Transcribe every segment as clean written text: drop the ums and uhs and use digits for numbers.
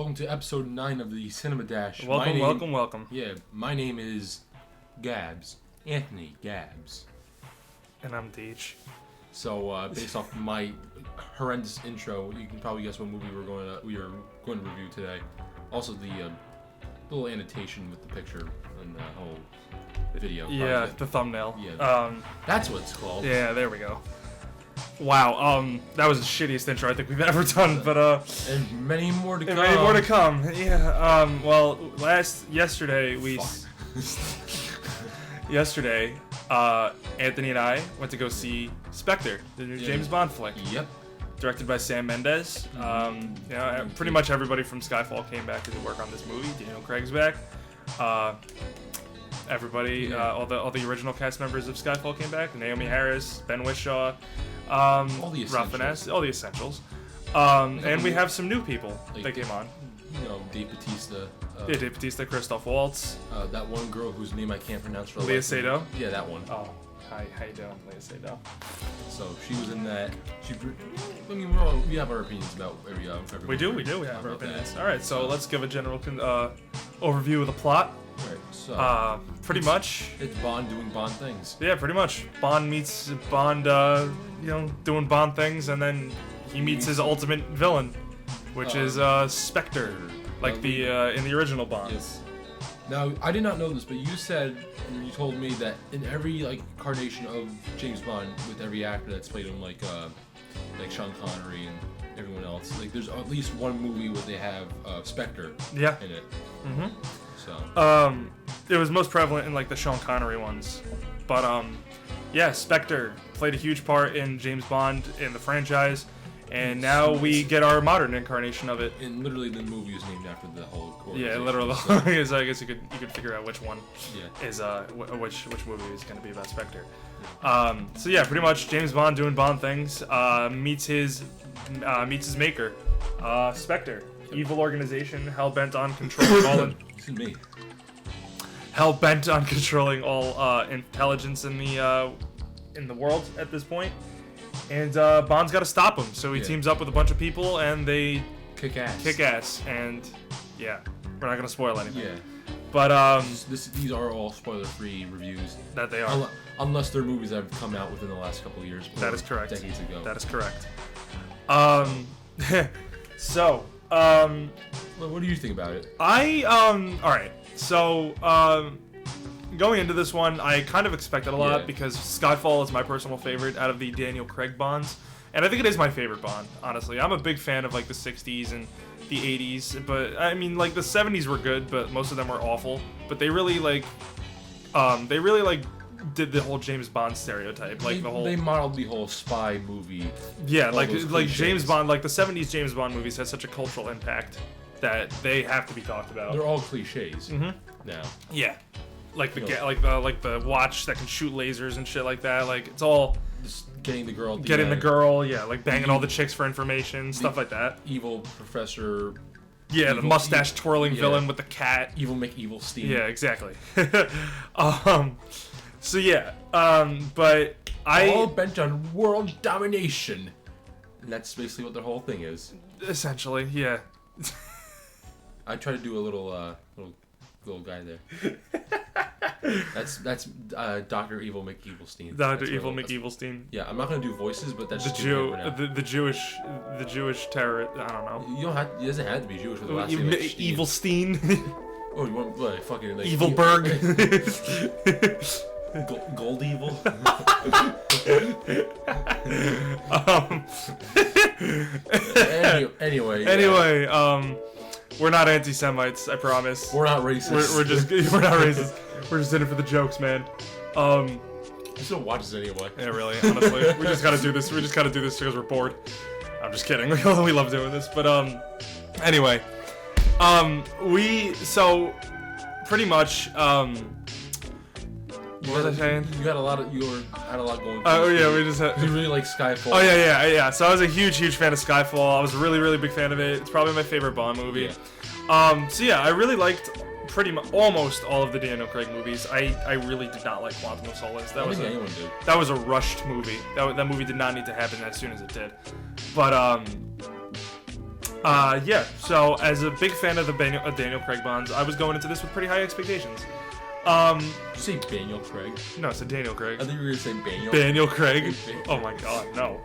Welcome to episode 9 of the Cinema Dash. Welcome. Yeah, my name is Gabs. Anthony Gabs. And I'm Deej. So, based off my horrendous intro, you can probably guess what movie we are going to review today. Also, the little annotation with the picture and the whole video. Yeah, the thumbnail. Yeah, that's what it's called. Yeah, there we go. Wow, that was the shittiest intro I think we've ever done, but and many more to come. Many more to come. Yeah. Well, yesterday, Anthony and I went to go see Spectre, the new James Bond flick. Yep. Directed by Sam Mendes. Pretty much everybody from Skyfall came back to work on this movie. Daniel Craig's back. Everybody, all the original cast members of Skyfall came back. Naomi Harris, Ben Whishaw, all the essentials. And we have some new people that came on. You know, Dave Bautista. Dave Bautista, Christoph Waltz. That one girl whose name I can't pronounce for Leah Seydoux. Yeah, that one. Oh, hi, how you doing, Leah Seydoux? So she was in that. We have our opinions about every. We do have our opinions. All right, so let's give a general overview of the plot. Right. So pretty much it's Bond doing Bond things. Yeah, pretty much. Bond meets Bond, doing Bond things, and then he meets his ultimate villain, which is Spectre, like in the original Bonds. Yes. Now, I did not know this, but you told me that in every incarnation of James Bond, with every actor that's played him, like Sean Connery and everyone else, like there's at least one movie where they have Spectre in it. Mm-hmm. So. It was most prevalent in like the Sean Connery ones, but Spectre played a huge part in James Bond in the franchise. And now we get our modern incarnation of it. And literally, the movie is named after the whole organization. Yeah, literally. So. So I guess you could figure out which one is which movie is going to be about Spectre. Yeah. Pretty much James Bond doing Bond things. Meets his maker, Spectre, evil organization hell bent on controlling all. Hell bent on controlling all intelligence in the world at this point. And Bond's got to stop him, so he teams up with a bunch of people, and they kick ass. And we're not gonna spoil anything. Yeah, but these are all spoiler-free reviews. That they are, unless they're movies that have come out within the last couple of years. That is correct. Decades ago. That is correct. What do you think about it? All right. So going into this one, I kind of expected a lot because Skyfall is my personal favorite out of the Daniel Craig Bonds. And I think it is my favorite Bond, honestly. I'm a big fan of like the 60s and the 80s, but I mean like the 70s were good, but most of them were awful. But they really did the whole James Bond stereotype, they modeled the whole spy movie. Yeah, like James Bond, like the 70s James Bond movies had such a cultural impact that they have to be talked about. They're all cliches. Mm-hmm. Now. Yeah. Like the watch that can shoot lasers and shit like that. Like it's all just getting the girl. Like banging all the chicks for information, stuff like that. Evil professor. Yeah, the mustache twirling villain with the cat. Evil McEvil Steam. Yeah, exactly. But all bent on world domination. And that's basically what the whole thing is. Essentially, yeah. I try to do a little guy there. That's Dr. Evil McEvilstein. Dr. Evil McEvilstein. Yeah, I'm not gonna do voices, but that's the Jewish terror. I don't know. You don't have. It doesn't have to be Jewish with the last name. Evilstein. Oh, you want like fucking like Evilberg. Gold Evil. Anyway, we're not anti-Semites, I promise. We're not racist. We're not racist. We're just in it for the jokes, man. You still watch this anyway. Yeah, really. Honestly, we just gotta do this. We just gotta do this because we're bored. I'm just kidding. We love doing this, but anyway, pretty much what was I saying? You had a lot going. Oh yeah, we just had. You really like Skyfall. Oh yeah. So I was a huge fan of Skyfall. I was a really big fan of it. It's probably my favorite Bond movie. Yeah. I really liked pretty much almost all of the Daniel Craig movies. I really did not like Quantum of Solace. That was a rushed movie. That movie did not need to happen as soon as it did. But Yeah. So as a big fan of the Daniel Craig Bonds, I was going into this with pretty high expectations. Did you say Daniel Craig? No, it's a Daniel Craig. I think you were gonna say Daniel. Daniel Craig. Oh my God, no.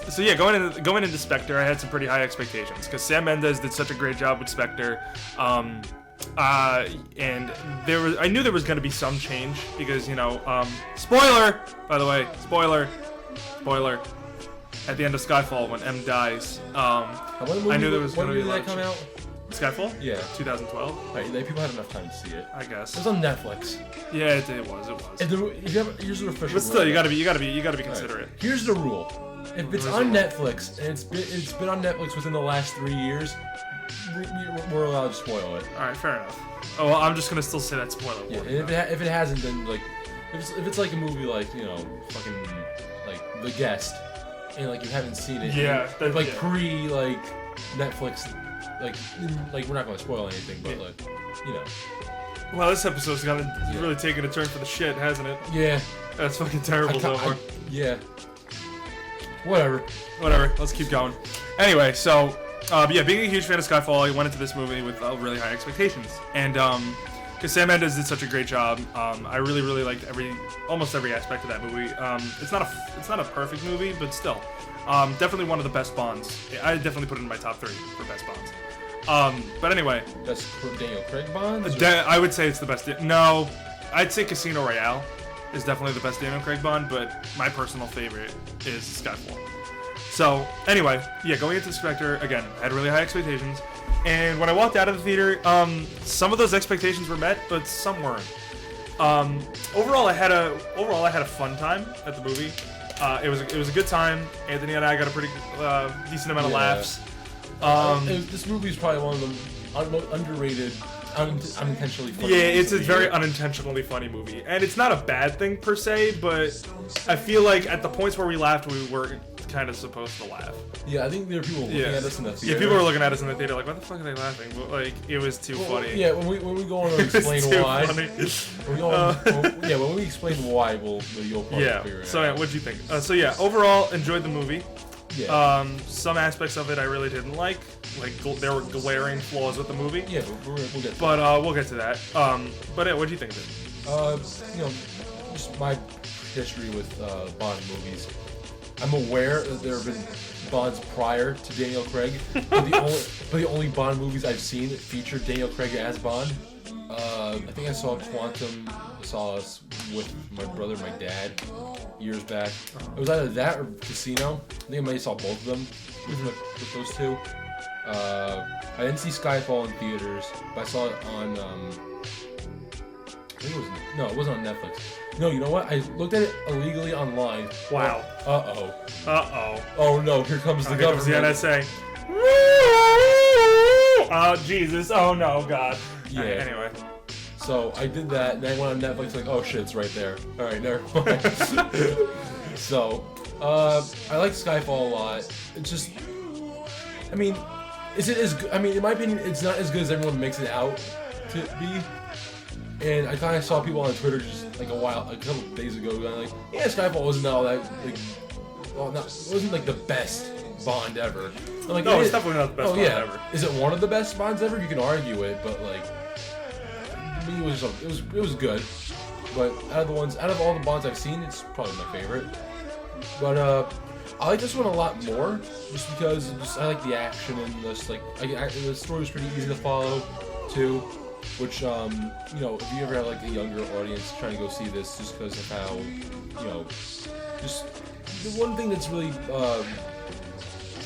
So yeah, going into Spectre, I had some pretty high expectations because Sam Mendes did such a great job with Spectre. And I knew there was going to be some change because spoiler, by the way, spoiler, at the end of Skyfall when M dies, I knew there was going to be a lot of come out. Skyfall? Yeah, 2012. Right, people had enough time to see it. I guess it was on Netflix. Yeah, it was. Here's the official. But still, rule. you gotta be considerate. Right. Here's the rule: if it's on Netflix and it's been on Netflix within the last 3 years, we're allowed to spoil it. All right, fair enough. Oh, well, I'm just gonna still say that spoiler. Yeah, and if it hasn't, then like, if it's like a movie like fucking like The Guest, and like you haven't seen it. Yeah. Pre like Netflix. Like we're not gonna spoil anything, but Well, this episode's really taken a turn for the shit, hasn't it? Yeah. That's fucking terrible so far. Yeah. Whatever. Let's keep going. Anyway, so being a huge fan of Skyfall, I went into this movie with really high expectations, and because Sam Mendes did such a great job, I really liked almost every aspect of that movie. It's not a perfect movie, but still, definitely one of the best Bonds. I definitely put it in my top 3 for best Bonds. But anyway, best Daniel Craig Bonds. I would say it's the best. No, I'd say Casino Royale is definitely the best Daniel Craig Bond, but my personal favorite is Skyfall. So anyway, yeah, going into Spectre again, I had really high expectations, and when I walked out of the theater, some of those expectations were met, but some weren't. Overall, I had a fun time at the movie. It was a good time. Anthony and I got a pretty decent amount of laughs. This movie is probably one of the underrated, unintentionally funny. Yeah, it's a very unintentionally funny movie, and it's not a bad thing per se, but I feel like at the points where we laughed, we were kind of supposed to laugh. Yeah, I think there were people looking at us in the theater. Yeah, people were looking at us in the theater like, "Why the fuck are they laughing?" But like, it was too funny. Yeah, when we go on to explain why. When we explain why, you'll probably figure it out. So yeah, what'd you think? Overall, enjoyed the movie. Yeah. Some aspects of it I really didn't like. Like there were glaring flaws with the movie. Yeah, but we'll get to that. But we'll get to that. But yeah, what'd you think of it? Just my history with Bond movies. I'm aware that there have been Bonds prior to Daniel Craig, but the only Bond movies I've seen that featured Daniel Craig as Bond. I think I saw Quantum of Solace with my brother and my dad years back. It was either that or Casino. I think I might have saw both of them with those two. I didn't see Skyfall in theaters, but I saw it on. It wasn't on Netflix. No, you know what? I looked at it illegally online. Wow. Oh no! Here comes the government. Here comes the NSA. Oh Jesus! Oh no, God. Yeah. Anyway. So I did that, and then I went on Netflix like, oh shit, it's right there. All right, never mind. So, I like Skyfall a lot. It's just, I mean, is it as good? I mean, in my opinion, it's not as good as everyone makes it out to be. And I kind of saw people on Twitter just like a couple of days ago going like, yeah, Skyfall wasn't all that it wasn't like the best Bond ever. I'm like, no, it's definitely not the best Bond ever. Is it one of the best Bonds ever? You can argue it, but like, to me, it was good. But out of all the Bonds I've seen, it's probably my favorite. But I like this one a lot more, just because I like the action and the story was pretty easy to follow too. Which, if you ever have like a younger audience trying to go see this just because of how, just the one thing that's really,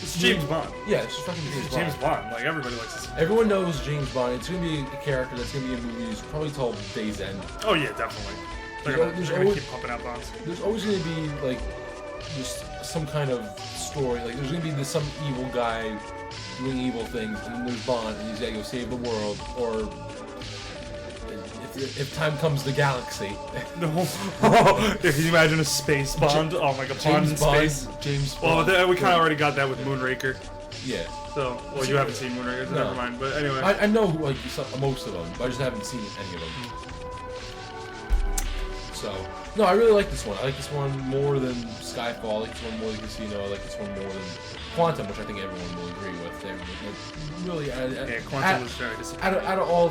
it's James Bond. Yeah, it's just fucking James Bond. Like, everybody likes this. Everyone knows James Bond. It's going to be a character that's going to be in movies probably till day's end. Oh, yeah, definitely. They're going to keep pumping out Bonds. There's always going to be, like, just some kind of story. Like, there's going to be some evil guy doing evil things, and then there's Bond, and he's got to go save the world, or if time comes, the galaxy. No. Can you imagine a space Bond? Oh my God, Bond in space. James Bond. Well, we kind of already got that with Moonraker. Yeah. So, you haven't seen Moonraker, so never mind. But anyway. I know most of them, but I just haven't seen any of them. So, no, I really like this one. I like this one more than Skyfall. I like this one more than Casino. I like this one more than Quantum, which I think everyone will agree with. Really, Quantum was very disappointing. Out of all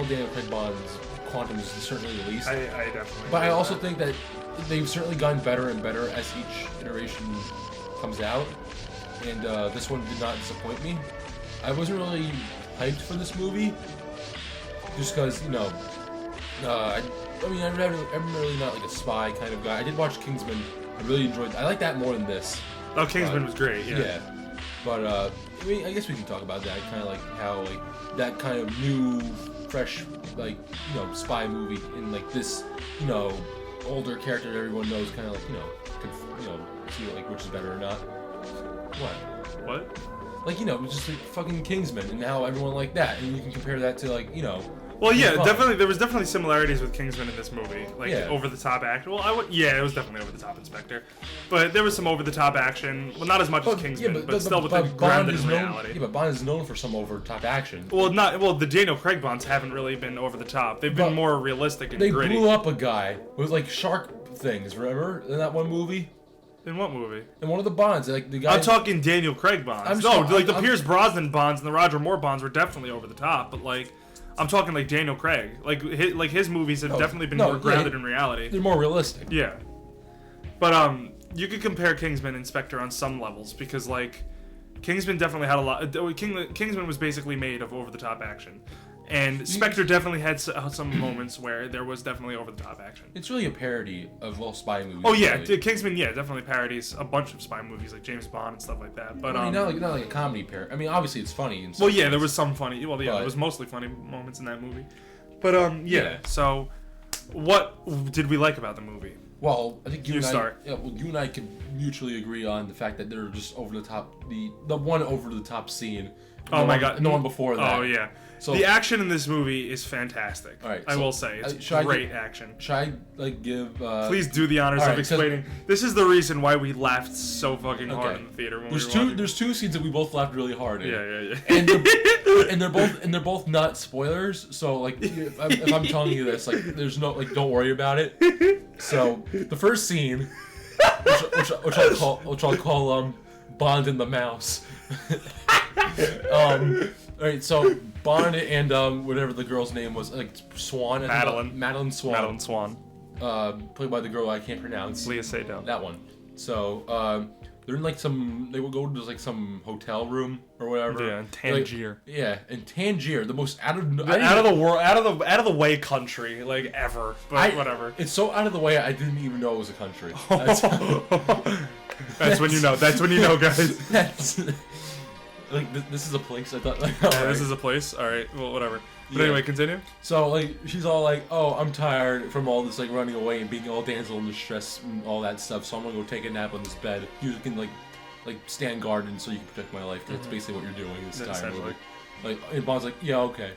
Daniel Craig Bonds, Quantum is certainly the least. I definitely. But I also think that they've certainly gotten better and better as each iteration comes out, and this one did not disappoint me. I wasn't really hyped for this movie, just because I'm really not like a spy kind of guy. I did watch Kingsman. I really enjoyed. I like that more than this. Oh, Kingsman was great. Yeah. But I mean, I guess we can talk about that. Kind of like how that kind of new, fresh, spy movie in this, older character that everyone knows. Kind of see which is better or not. What? Just like fucking Kingsman and how everyone liked that, and you can compare that to Well, yeah, definitely. There was definitely similarities with Kingsman in this movie, over the top action. Well, it was definitely over the top in Spectre, but there was some over the top action. Well, not as much as Kingsman, but still grounded in reality. Yeah, but Bond is known for some over the top action. Well, the Daniel Craig Bonds haven't really been over the top. They've been more realistic and gritty. They blew up a guy with shark things. Remember in that one movie? In what movie? In one of the Bonds, the guy. I'm talking Daniel Craig Bonds. The Pierce Brosnan Bonds and the Roger Moore Bonds were definitely over the top, but I'm talking Daniel Craig. His movies have definitely been more grounded in reality. They're more realistic. Yeah. But you could compare Kingsman and Spectre on some levels because Kingsman definitely had a lot. Kingsman was basically made of over the top action. And Spectre definitely had some moments where there was definitely over-the-top action. It's really a parody of all spy movies. Oh yeah, really. Kingsman, definitely parodies a bunch of spy movies like James Bond and stuff like that. But not like a comedy parody. I mean, obviously it's funny. And well, yeah, there was some funny. Well, yeah, there was mostly funny moments in that movie. But yeah. So, what did we like about the movie? Well, I think you and I can mutually agree on the fact that they're just over the top. The one over the top scene. Oh my god, no one before that. Oh yeah. So the action in this movie is fantastic. All right, I will say it's great action. Should I give? Please do the honors of explaining. This is the reason why we laughed so fucking hard in the theater when There's two scenes that we both laughed really hard in. Yeah. And they're both not spoilers. So if I'm telling you this, there's no don't worry about it. So the first scene, which I'll call Bond and the Mouse. Alright, so Bond and whatever the girl's name was, Swan. Madeline Swan. Madeline Swan. Played by the girl I can't pronounce. Leah Seydoux. That one. So they're in they would go to some hotel room or whatever. Yeah, in Tangier. In Tangier, the most out of the way country ever. But whatever. It's so out of the way I didn't even know it was a country. That's when you know. That's when you know, guys. This is a place. I thought. This is a place. All right. Well, whatever. But anyway, continue. So she's all oh, I'm tired from all this running away and being all damsel in distress and all that stuff. So I'm gonna go take a nap on this bed. You can stand guard and so you can protect my life. That's basically what you're doing this entire movie. And Bond's yeah, okay.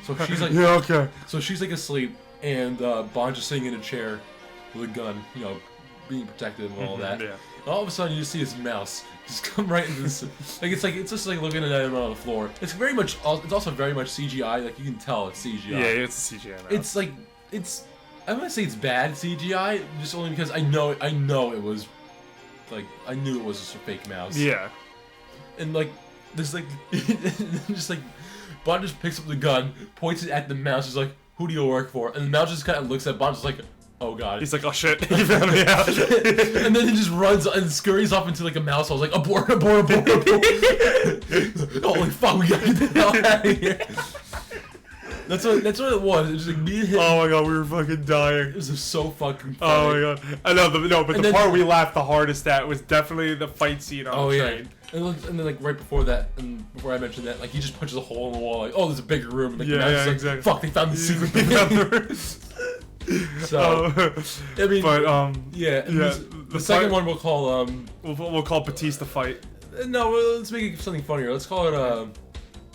So she's yeah, okay. So she's asleep and Bond's just sitting in a chair with a gun, being protected and all that. Yeah. All of a sudden, you see his mouse just come right into this. It's just looking at him on the floor. It's also very much CGI. You can tell it's CGI. Yeah, it's a CGI mouse. It's I'm gonna say it's bad CGI, just only because I know it was I knew it was just a fake mouse. Yeah. And this just Bond just picks up the gun, points it at the mouse. He's like, "Who do you work for?" And the mouse just kind of looks at Bond, just oh god. He's oh shit, he found me out. And then he just runs and scurries off into a mouse hole. Abort. Holy fuck, we gotta get the hell out of here. That's what it was. It was me and him. Oh my god, we were fucking dying. It was just so fucking funny. Oh my god. I know, but the part we laughed the hardest at was definitely the fight scene on the train. And then right before that, and before I mentioned that, he just punches a hole in the wall. Oh, there's a bigger room. And exactly. Fuck, they found the secret room. So, I mean, but the second one we'll call we'll call Batista fight. No, let's make it something funnier. Let's call it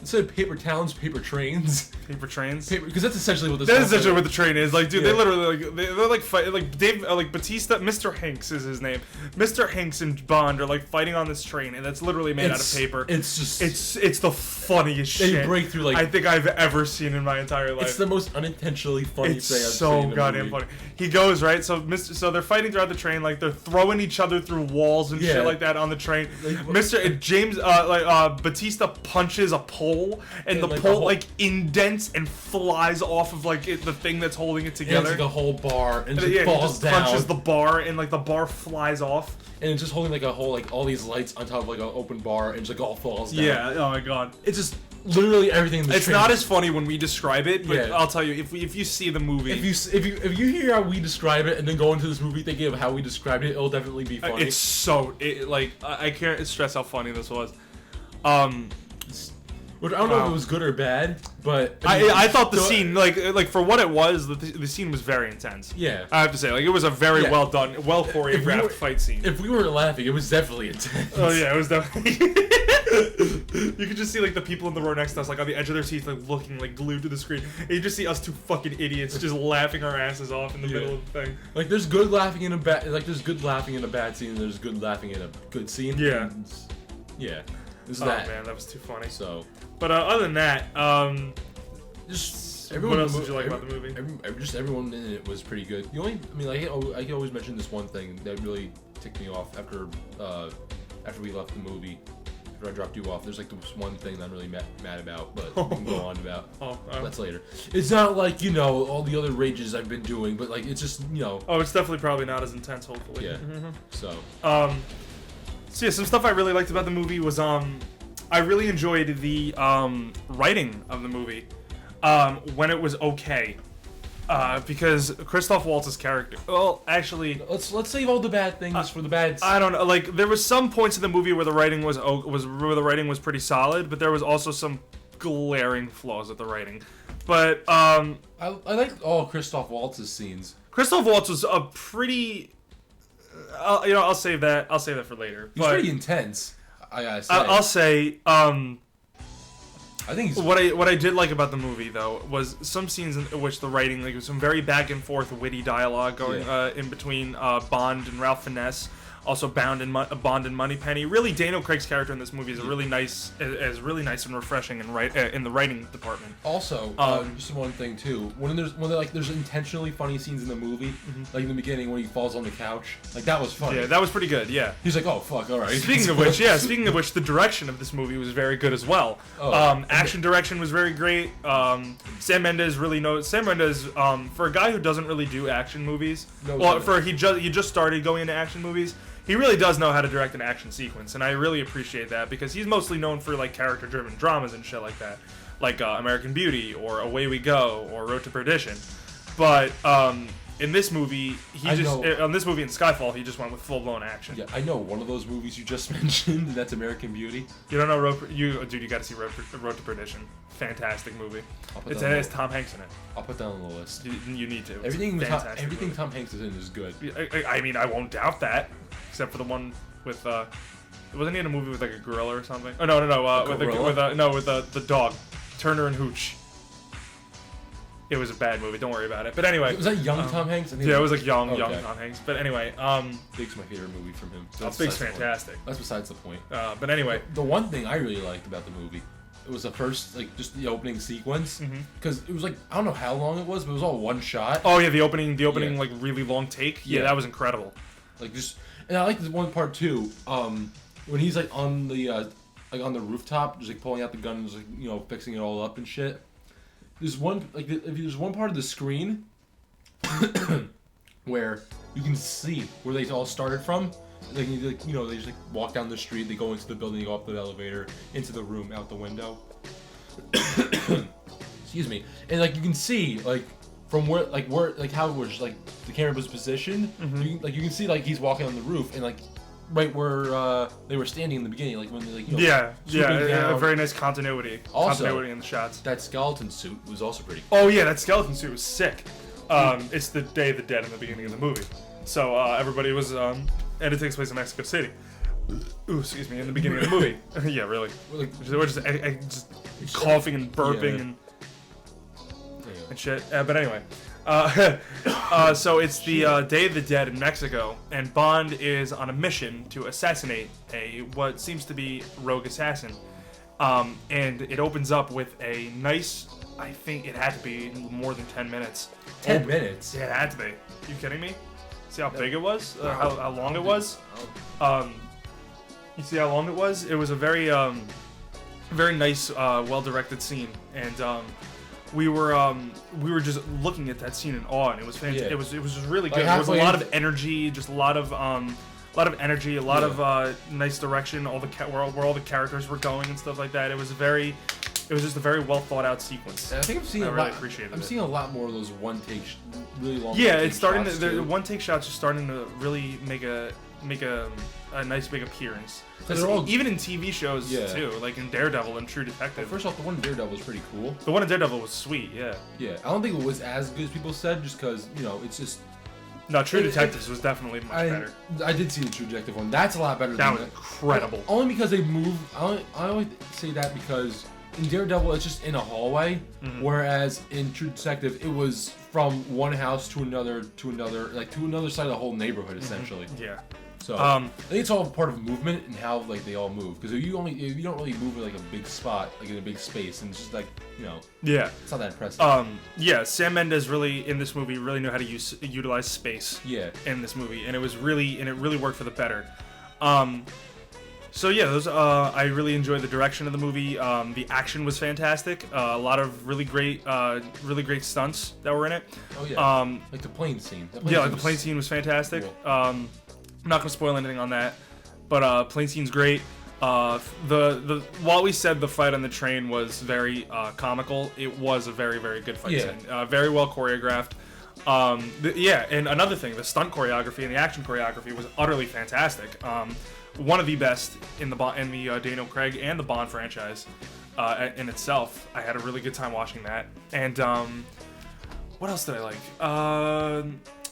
instead of paper towns, paper trains. Paper trains. Because that's essentially what this. That's essentially what the train is. They literally they're fight Dave Batista. Mr. Hanks is his name. Mr. Hanks and Bond are fighting on this train, and that's literally made out of paper. It's just it's the funniest They shit break through like I think I've ever seen in my entire life. it's the most unintentionally funny It's thing I've so seen in a goddamn movie. funny. He goes right, so so they're fighting throughout the train, like they're throwing each other through walls and shit like that on the train. Like, Mr. James, Batista punches a pole, and the like, pole the whole- like indents and flies off of like the thing that's holding it And together. it's like a whole bar and just He falls just down. punches the bar, and like the bar flies off. And it's just holding like a whole like all these lights on top of like an open bar and just like all falls down. Yeah. Oh my god. It's just literally everything in the It's train. not as funny when we describe it, but Yeah. I'll tell you if you see the movie, if you hear how we describe it and then go into this movie thinking of how we described it, it'll definitely be funny. it's so like I can't stress how funny this was. Which I don't know if it was good or bad, but I thought the scene like for what it was, the scene was very intense. Yeah. I have to say, like it was a very Yeah. well done, well choreographed were- fight scene. If we weren't laughing, it was definitely intense. Oh yeah, it was definitely. You could just see like the people in the row next to us, like on the edge of their seats, like looking like glued to the screen. And you just see us two fucking idiots just laughing our asses off in the middle of the thing. Like there's good laughing in a bad there's good laughing in a bad scene and there's good laughing in a good scene. Yeah. And yeah. This is Oh that. man, that was too funny. So But other than that, just what else did you like about the movie? Just everyone in it was pretty good. The only, I mean, like I can always mention this one thing that really ticked me off after we left the movie. After I dropped you off, there's like this one thing that I'm really mad about, but we can go on about. That's later. It's not like all the other rages I've been doing, but like it's just Oh, it's definitely probably not as intense, hopefully. Yeah. So. So yeah, some stuff I really liked about the movie was I really enjoyed the writing of the movie when it was okay. Because Christoph Waltz's character. Well, actually, Let's save all the bad things for the bad. I don't know. Like there was some points in the movie where the writing was pretty solid, but there was also some glaring flaws with the writing. But I liked all Christoph Waltz's scenes. Christoph Waltz was a pretty. I'll save that. I'll save that for later. He's pretty intense. I gotta say. I'll say. I think he's What I did like about the movie though was some scenes in which the writing, like some very back and forth witty dialogue going in between Bond and Ralph Fiennes, also Bond and Moneypenny. Really, Daniel Craig's character in this movie is really nice and refreshing in the writing department. Also, just one thing too. When there's intentionally funny scenes in the movie, like in the beginning when he falls on the couch, like that was funny. Yeah, that was pretty good. Yeah. He's like, oh fuck, all right. Speaking of which, the direction of this movie was very good as well. Action direction was very great. Sam Mendes for a guy who doesn't really do action movies. He just started going into action movies. He really does know how to direct an action sequence, and I really appreciate that because he's mostly known for like character-driven dramas and shit like that, like American Beauty or Away We Go or Road to Perdition. But in this movie, on this movie in Skyfall, he just went with full-blown action. Yeah, I know one of those movies you just mentioned. That's American Beauty. You don't know you got to see Road to Perdition. Fantastic movie. It has Tom Hanks in it. I'll put that on the list. You need to. Everything Tom Hanks is in is good. I mean, I won't doubt that, except for the one with wasn't he in a movie with like a gorilla or something? Oh no, with the dog, Turner and Hooch. It was a bad movie. Don't worry about it. But anyway, was that young Tom Hanks? Yeah, it was like young Tom Hanks. But anyway, Big's my favorite movie from him. So Big's fantastic. That's besides the point. But anyway, the one thing I really liked about the movie, it was the first, like, just the opening sequence, because it was like, I don't know how long it was, but it was all one shot. Oh yeah, the opening like really long take. Yeah, that was incredible. Like and I like this one part too. When he's like on the rooftop, just like pulling out the gun, and just, like, fixing it all up and shit. There's one there's one part of the screen where you can see where they all started from. Like, they just like walk down the street, they go into the building, they go up the elevator, into the room, out the window. Excuse me. And like you can see like from where how it was like the camera was positioned. You can see like he's walking on the roof and like right where they were standing in the beginning, like when they a very nice continuity. Also, continuity in the shots. That skeleton suit was also pretty cool. Oh yeah, that skeleton suit was sick. It's the Day of the Dead in the beginning of the movie. So everybody was and it takes place in Mexico City. Ooh, excuse me, in the beginning of the movie. Yeah, really. We're just coughing and burping and shit. But anyway. So it's the Day of the Dead in Mexico, and Bond is on a mission to assassinate what seems to be rogue assassin. And it opens up with a nice, I think it had to be more than 10 minutes. 10 minutes? Yeah, it had to be. You kidding me? See how big it was? How long it was? You see how long it was? It was a very nice, well-directed scene, and we were just looking at that scene in awe, and it was fantastic. Yeah. It was just really good. Like There was a lot of energy, just a lot of energy, a lot of nice direction. Where all the characters were going and stuff like that. It was just a very well thought out sequence. And I think I really appreciated it. I'm seeing a lot more of those one-take, really long. Yeah, it's starting shots to. The too. one-take shots are starting to really make a nice big appearance. Even in TV shows too, like in Daredevil and True Detective. Well, first off, the one in Daredevil was pretty cool. The one in Daredevil was sweet, yeah. Yeah, I don't think it was as good as people said, just because it's just. No, True Detectives was definitely much better. I did see the True Detective one. That's a lot better. That than was incredible. Only because they move. I only say that because in Daredevil it's just in a hallway, whereas in True Detective it was from one house to another, like to another side of the whole neighborhood essentially. Yeah. So I think it's all part of movement and how like they all move. Because if you don't really move in like a big spot, like in a big space, and it's just like yeah, it's not that impressive. Yeah, Sam Mendes really in this movie really knew how to utilize space. Yeah. In this movie, and it really worked for the better. So yeah, those I really enjoyed the direction of the movie. The action was fantastic. A lot of really great stunts that were in it. Oh yeah. Like the plane scene. The plane scene was fantastic. Cool. I'm not gonna spoil anything on that, but plane scene's great. While we said the fight on the train was very comical, it was a very good fight scene. Very well choreographed. And another thing, the stunt choreography and the action choreography was utterly fantastic. One of the best in the Daniel Craig and the Bond franchise in itself. I had a really good time watching that. And what else did I like?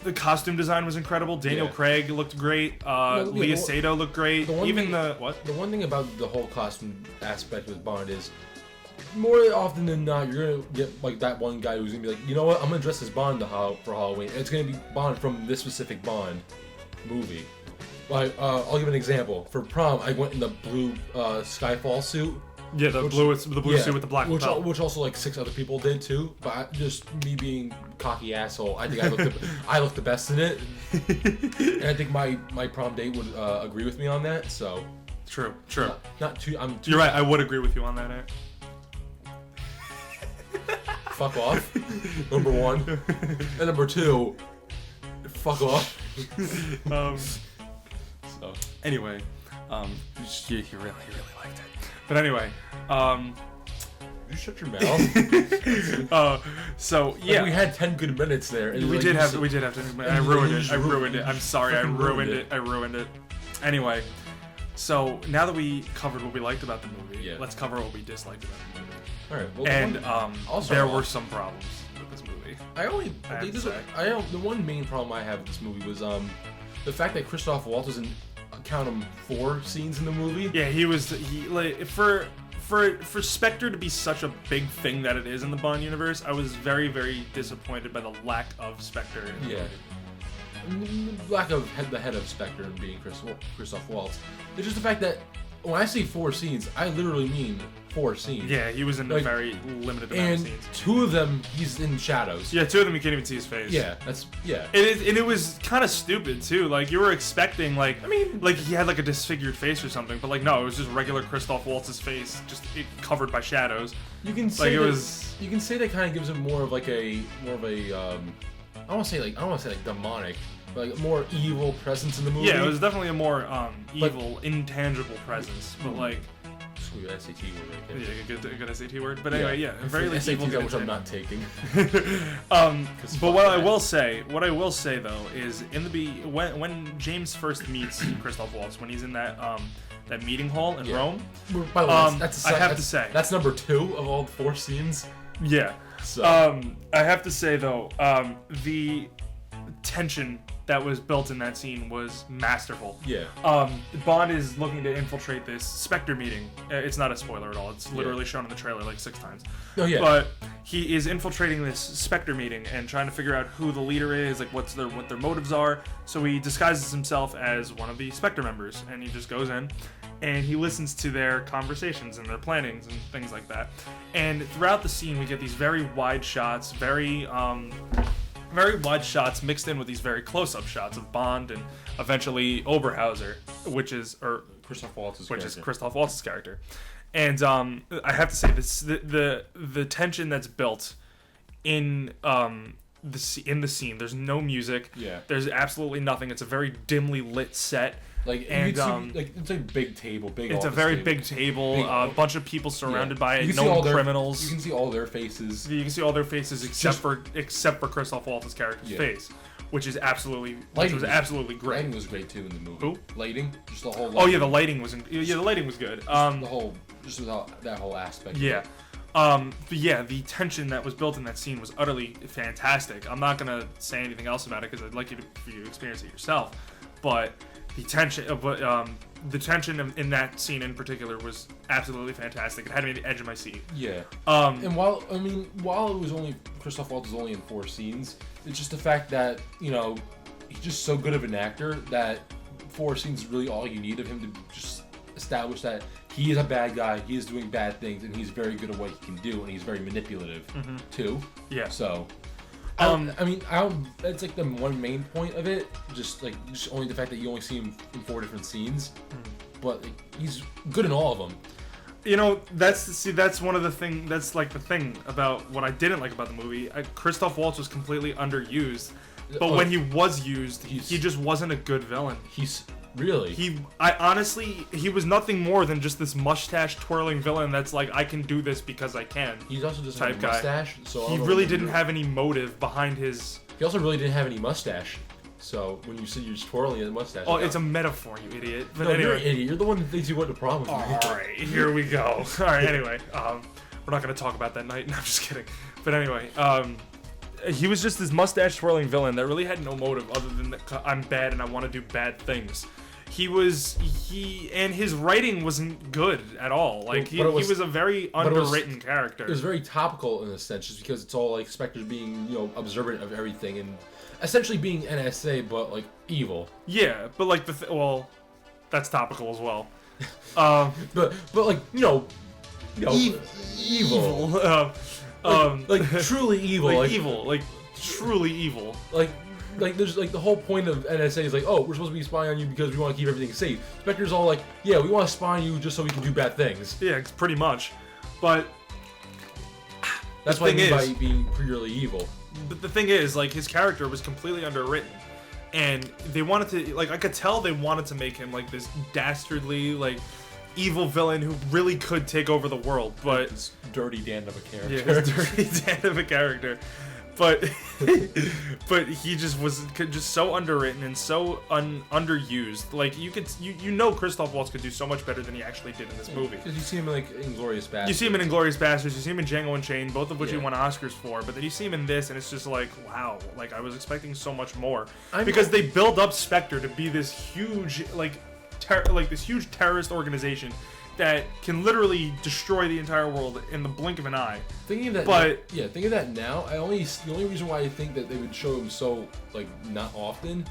The costume design was incredible. Daniel Craig looked great. Leah Seydoux looked great. The one thing about the whole costume aspect with Bond is, more often than not, you're gonna get like that one guy who's gonna be like, you know what, I'm gonna dress as Bond for Halloween. And it's gonna be Bond from this specific Bond movie. Like, I'll give an example. For prom, I went in the blue Skyfall suit. Yeah, the blue suit with the black lapel. Which also like 6 other people did too. But just me being cocky asshole, I think I looked the best in it. And I think my prom date would agree with me on that. So true. Not too. You're right. I would agree with you on that. Fuck off. Number 1, and number 2. Fuck off. So anyway, he really liked it. But anyway, you shut your mouth. So yeah, like we had 10 good minutes there. And we did have 10 minutes. I ruined it. I'm sorry. I ruined it. Anyway, so now that we covered what we liked about the movie, let's cover what we disliked about the movie. All right. Well, there were some problems with this movie. The one main problem I have with this movie was the fact that Christoph Waltz was in, count him, 4 scenes in the movie. Yeah, he like for Spectre to be such a big thing that it is in the Bond universe, I was very disappointed by the lack of Spectre in the movie. Lack of the head of Spectre being Christoph Waltz. It's just the fact that when I say 4 scenes, I literally mean 4 scenes. Yeah, he was in a very limited amount of scenes. And 2 of them, he's in shadows. Yeah, 2 of them you can't even see his face. Yeah, And it was kind of stupid too. Like you were expecting, like he had like a disfigured face or something, but like no, it was just regular Christoph Waltz's face, just covered by shadows. You can say you can say that kind of gives him more of a I don't want to say demonic, but like more evil presence in the movie. Yeah, it was definitely a more evil, intangible presence, but like. Ooh, SAT word right there. Yeah, good SAT word. But anyway, very like, SAT evil. which I'm not taking. But what I will say though is when James first meets Christoph Waltz, when he's in that meeting hall in Rome. By the way, I have to say that's number 2 of all 4 scenes. Yeah. So I have to say though, the tension that was built in that scene was masterful. Yeah. Bond is looking to infiltrate this Spectre meeting. It's not a spoiler at all. It's literally shown in the trailer like 6 times. Oh yeah. But he is infiltrating this Spectre meeting and trying to figure out who the leader is, like what their motives are. So he disguises himself as one of the Spectre members, and he just goes in and he listens to their conversations and their plannings and things like that. And throughout the scene, we get these very wide shots, very wide shots mixed in with these very close-up shots of Bond and eventually Oberhauser, which is Christoph Waltz's character. And I have to say this: the tension that's built in the scene. There's no music. Yeah. There's absolutely nothing. It's a very dimly lit set. Like, and it's a big table, It's a very table. big table. A bunch of people surrounded by it. Criminals. You can see all their faces. You can see all their faces except for Christoph Waltz's character's face, which was absolutely great. Lighting was great too in the movie. Who? Lighting, just the whole. Lighting. Oh yeah, the lighting was good. Just without that whole aspect. Yeah. But yeah, the tension that was built in that scene was utterly fantastic. I'm not gonna say anything else about it because I'd like for you to experience it yourself. But the tension, in that scene in particular was absolutely fantastic. It had me at the edge of my seat. Yeah. And while it was only Christoph Waltz was only in 4 scenes, it's just the fact that he's just so good of an actor that 4 scenes is really all you need of him to just establish that he is a bad guy, he is doing bad things, and he's very good at what he can do, and he's very manipulative too. Yeah. So, that's like the one main point of it. Just only the fact that you only see him in 4 different scenes, but he's good in all of them. That's one of the thing. That's like the thing about what I didn't like about the movie. Christoph Waltz was completely underused, but when he was used, he just wasn't a good villain. Really? He was nothing more than just this mustache twirling villain that's like, I can do this because I can. He's also just type a mustache, so he really didn't have any motive behind his. He also really didn't have any mustache. So when you said you're twirling a mustache, it's a metaphor, you idiot. But no, anyway, you're an idiot. You're the one that thinks you want the problem. All right, here we go. All right, anyway, we're not gonna talk about that night. No, I'm just kidding. But anyway, he was just this mustache twirling villain that really had no motive other than that I'm bad and I want to do bad things. And his writing wasn't good at all. Like he was a very underwritten character. It was very topical in a sense, just because it's all like Spectre's being observant of everything and essentially being NSA, but like evil. Yeah, but like that's topical as well. but like evil. Like truly evil. Like truly evil. Like there's the whole point of NSA is we're supposed to be spying on you because we want to keep everything safe. Spectre's all like, yeah, we want to spy on you just so we can do bad things. Yeah, it's pretty much. But that's what I mean by being purely evil. But the thing is, his character was completely underwritten, and they wanted to I could tell they wanted to make him this dastardly evil villain who really could take over the world, but this dirty Dan of a character. Yeah, dirty Dan of a character. But he just was so underwritten and so underused. Christoph Waltz could do so much better than he actually did in this movie. Because you see him in Inglourious Basterds. You see him in Inglourious Basterds. You see him in Django Unchained, both of which he won Oscars for. But then you see him in this, and it's just wow. I was expecting so much more because they build up Spectre to be this huge this huge terrorist organization that can literally destroy the entire world in the blink of an eye. Thinking of that now, the only reason why I think that they would show him so not often,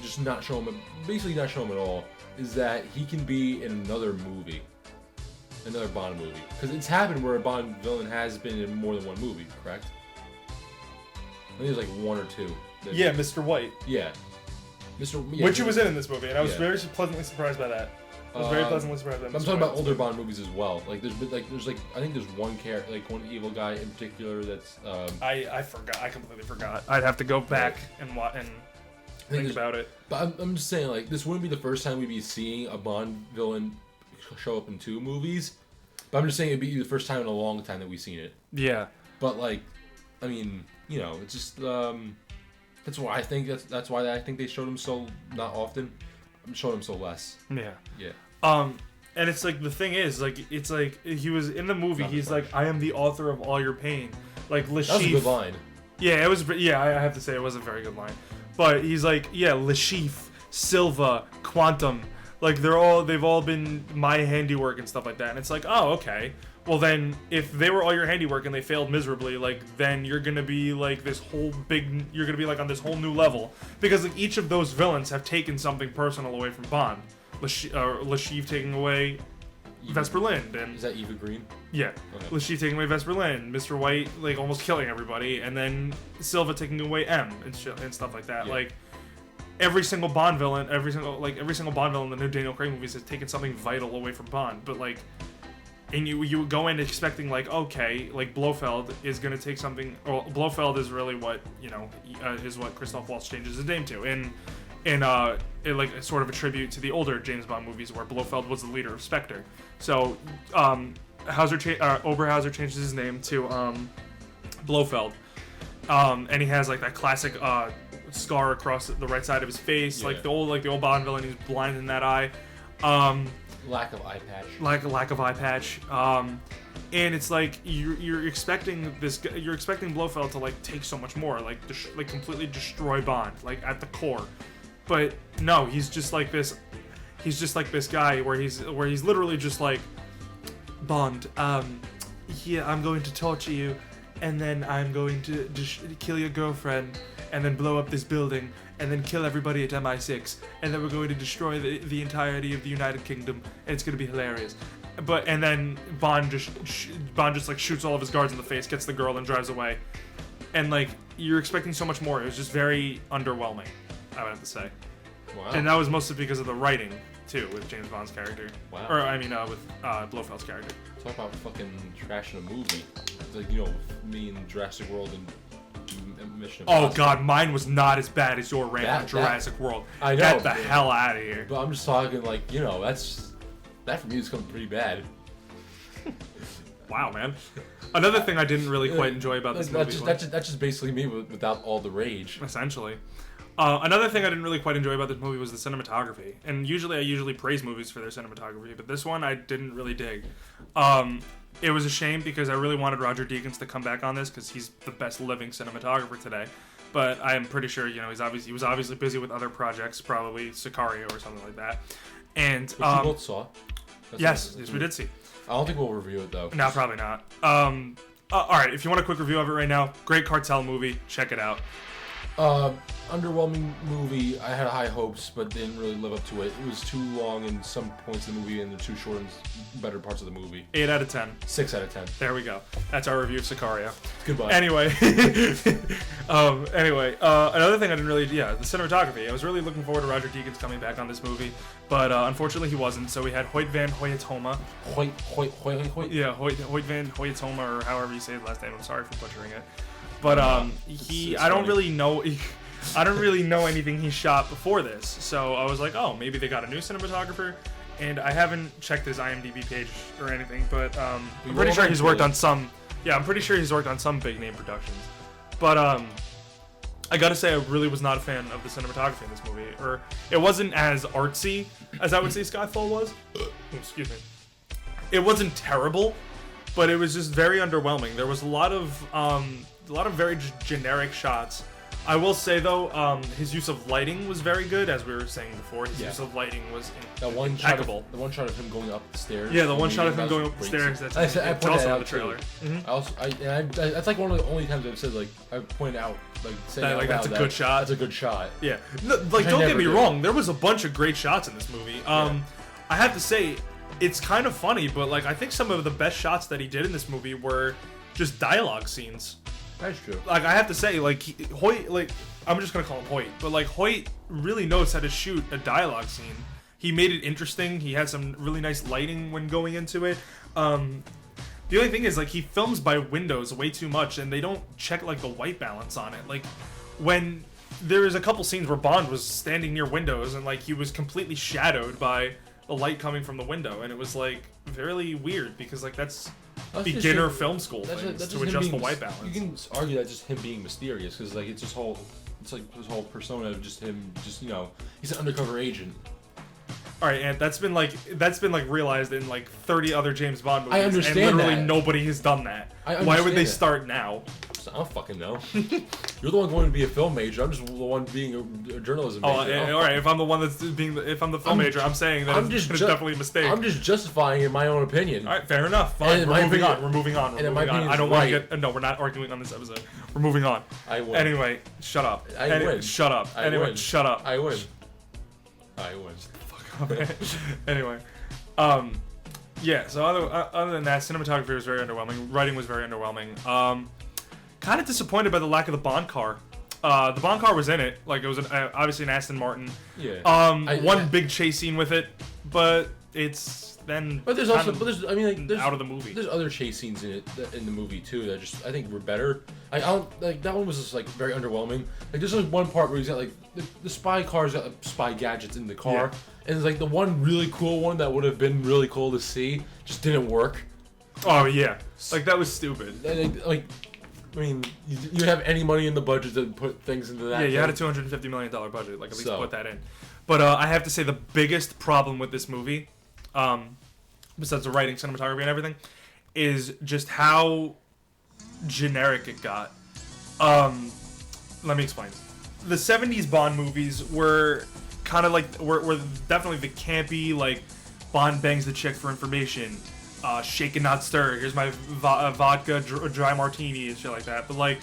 just not show him, basically not show him at all, is that he can be in another movie, another Bond movie. Because it's happened where a Bond villain has been in more than one movie, correct? I think there's 1 or 2. Yeah, Mr. White. Yeah. Which he was in this movie, and I was very pleasantly surprised by that. I was very pleasantly surprised by that. I'm talking about older Bond movies as well. There's I think there's one character, one evil guy in particular that's. I forgot. I completely forgot. I'd have to go back and think about it. But I'm just saying, this wouldn't be the first time we'd be seeing a Bond villain show up in 2 movies. But I'm just saying it'd be the first time in a long time that we've seen it. Yeah. But it's just that's why I think that's why I think they showed him so not often. Showed him so less. Yeah. Yeah. And it's the thing is, it's he was in the movie. He's I am the author of all your pain. That was a good line. Yeah, it was. Yeah, I have to say it was a very good line. But he's Lashif, Silva, Quantum. They've all been my handiwork and stuff like that. And it's oh, okay. Well, then, if they were all your handiwork and they failed miserably, like, then you're gonna be like this whole you're gonna be like on this whole new level, because like each of those villains have taken something personal away from Bond. Lashif taking away Vesper Lind, and is that Eva Green? yeah, Okay. Lashif taking away Vesper Lind, Mr. White like almost killing everybody, and then Silva taking away M and stuff like that. Yeah. Like every single Bond villain, every single Bond villain in the new Daniel Craig movies has taken something vital away from Bond, but like. And you go in expecting like, okay, like Blofeld is gonna take something. Well, Blofeld is really what is what Christoph Waltz changes his name to, and it like sort of a tribute to the older James Bond movies where Blofeld was the leader of Spectre. So Oberhauser changes his name to Blofeld, and he has like that classic scar across the right side of his face, like the old Bond villain. He's blind in that eye. Lack of eye patch. Lack of eye patch. And it's like you're expecting Blofeld to like take so much more, like completely destroy Bond, like at the core. But no, he's just like this. He's just like this guy where he's literally just like, Bond. Yeah, I'm going to torture you, and then I'm going to kill your girlfriend, and then blow up this building, and then kill everybody at MI6, and then we're going to destroy the entirety of the United Kingdom, and it's going to be hilarious. And then Bond just like shoots all of his guards in the face, gets the girl, and drives away. And like you're expecting so much more. It was just very underwhelming, I would have to say. Wow. And that was mostly because of the writing too, with James Bond's character. Wow. Or I mean, with Blofeld's character. Talk about fucking trashing a movie. It's like me and Jurassic World and Mission Impossible. Oh god, mine was not as bad as your rant on Jurassic World. I know. Get the hell out of here. But I'm just talking like, that for me is coming pretty bad. Wow, man. Another thing I didn't really quite enjoy about this movie. That's just basically me without all the rage. Essentially. Another thing I didn't really quite enjoy about this movie was the cinematography. And I usually praise movies for their cinematography, but this one I didn't really dig. It was a shame because I really wanted Roger Deakins to come back on this because he's the best living cinematographer today. But I am pretty sure, he was obviously busy with other projects, probably Sicario or something like that. And Which we both saw. Yes, we did see. I don't think we'll review it though. No, probably not. All right, if you want a quick review of it right now, great cartel movie. Check it out. Underwhelming movie. I had high hopes, but didn't really live up to it. It was too long in some points of the movie, and the too short in better parts of the movie. 8 out of 10. 6 out of 10. There we go. That's our review of Sicario. Goodbye. Anyway, another thing I didn't really, the cinematography. I was really looking forward to Roger Deakins coming back on this movie, but unfortunately he wasn't. So we had Hoyt van Hoytoma. Hoyt. Yeah, Hoyt van Hoytoma, or however you say his last name. I'm sorry for butchering it. But I don't really know. I don't really know anything he shot before this, so I was like, oh, maybe they got a new cinematographer. And I haven't checked his IMDb page or anything, but I'm pretty sure he's worked on some. Yeah, I'm pretty sure he's worked on some big name productions. But I gotta say, I really was not a fan of the cinematography in this movie, or it wasn't as artsy as I would say Skyfall was. Excuse me. It wasn't terrible, but it was just very underwhelming. There was a lot of very generic shots. I will say though, his use of lighting was very good, as we were saying before. His use of lighting was impeccable. The one shot of him going up the stairs. Yeah, the one shot of him going up the stairs. That's also in the trailer. Mm-hmm. That's like one of the only times I've said I pointed out that's a good shot. That's a good shot. Yeah, don't get me wrong. There was a bunch of great shots in this movie. I have to say, it's kind of funny, but I think some of the best shots that he did in this movie were just dialogue scenes. That's true. I have to say, Hoyt, I'm just gonna call him Hoyt, but Hoyt really knows how to shoot a dialogue scene. He made it interesting. He had some really nice lighting when going into it. The only thing is, he films by windows way too much, and they don't check the white balance on it. When there is a couple scenes where Bond was standing near windows, and he was completely shadowed by the light coming from the window, and it was very weird because that's beginner film school things to adjust the white balance. You can argue that's just him being mysterious because it's his whole persona of just him, he's an undercover agent. All right, and that's been realized in 30 other James Bond movies. I understand and literally that. nobody has done that. Why would they start now? I don't fucking know. You're the one going to be a film major. I'm just the one being a journalism major. All right. If I'm the one that's if I'm the film major, I'm saying that it's definitely a mistake. I'm just justifying in my own opinion. All right, fair enough. Fine. We're moving on. We're moving on. I don't want to get. No, we're not arguing on this episode. We're moving on. I win. Anyway, shut up. I win. Shut up. Anyway, shut up. I win. I win. Fuck off. Anyway, yeah. So other than that, cinematography was very underwhelming. Writing was very underwhelming. Kind of disappointed by the lack of the Bond car. The Bond car was in it, like it was obviously an Aston Martin. Yeah. One big chase scene with it, but it's then. But there's also, I mean, like, there's out of the movie. There's other chase scenes in it in the movie too that just I think were better. I don't like that one was just like very underwhelming. Like there's like one part where he's got like the spy car's got like, spy gadgets in the car, and it's like the one really cool one that would have been really cool to see just didn't work. Oh yeah, like that was stupid. Like. I mean, you have any money in the budget to put things into that? Yeah, you had a $250 million budget. Like, at least put that in. But I have to say the biggest problem with this movie, besides the writing, cinematography, and everything, is just how generic it got. Let me explain. The 70s Bond movies were kind of like, were definitely the campy, like, Bond bangs the chick for information. Shake and not stir. Here's my vodka dry martini and shit like that. But like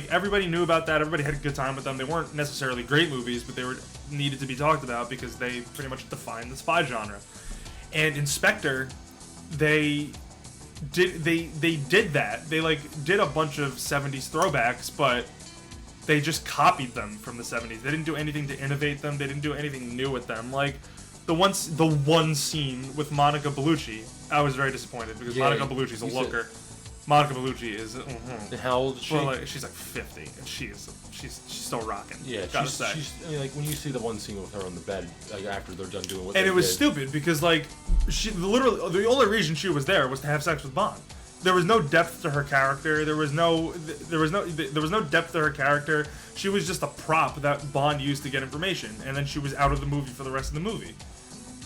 everybody knew about that. Everybody had a good time with them. They weren't necessarily great movies, but they were needed to be talked about because they pretty much defined the spy genre. And in Spectre, they did that. They like did a bunch of 70s throwbacks, but they just copied them from the 70s. They didn't do anything to innovate them. They didn't do anything new with them. Like. The one scene with Monica Bellucci, I was very disappointed because Monica Bellucci's a looker. Monica Bellucci is. How old is she? Well, like, she's like 50, and she's still rocking. Yeah, she's. I mean, like when you see the one scene with her on the bed, like after they're done doing what. And they it was did. stupid because like she literally the only reason she was there was to have sex with Bond. There was no depth to her character. There was no depth to her character. She was just a prop that Bond used to get information, and then she was out of the movie for the rest of the movie.